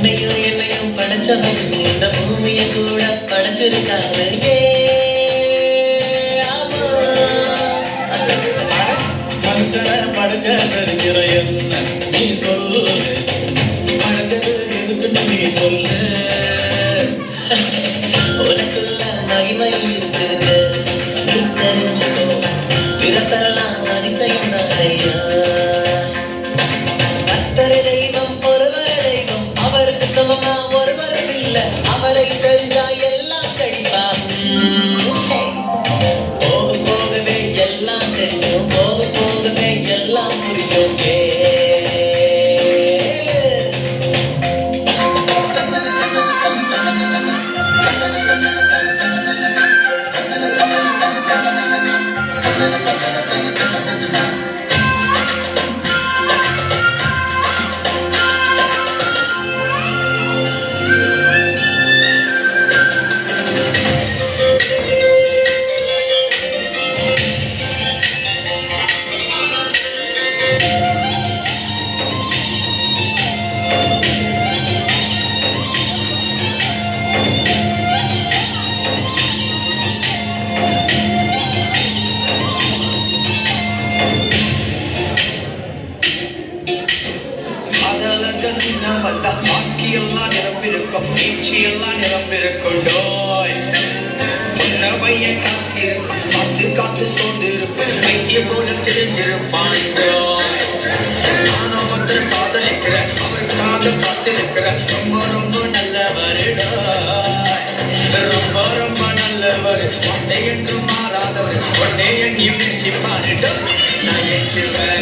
உன்னையும் என்னையும் படைச்சவன் இந்த பூமியை கூட படைச்சிருக்காரு. மனுஷனை படைச்ச சரித்திரம் என்ன நீ சொல்லு, படைச்சது எதுக்குன்னு நீ சொல்லு. உனக்குள்ள மகிமை இருக்குது நீ தெரிஞ்சுக்கோ, பிறப்பெல்லாம் அதிசயம் தானையா. கர்த்தர் தெய்வம் ஒருவர் தெய்வம், அவருக்கு சமமா ஒருவரும் இல்லை, அவரை தெரிஞ்சா எல்லாம் செழிப்பாம். போக போகவே எல்லாம் தெரியும், போக போகவே எல்லாம் புரியும். பாக்கியெல்லாம் நிரம்பிருக்கும், நீச்சியெல்லாம் நிரம்பிருக்கோய். பைய காத்திருக்கும், காத்து காத்து சோர்ந்து இருக்கும், வைத்திய போல தெரிஞ்சிருப்பான். நானும் ஒருத்தர் காதலிக்கிறேன், அவருக்காக காத்திருக்கிறேன். ரொம்ப ரொம்ப நல்லவருடாய், ரொம்ப ரொம்ப நல்லவர், வார்த்தை என்று மாறாதவர், உடனே எண்ணியும் நேசிப்பாருடா. நான் ஏற்றுவேன்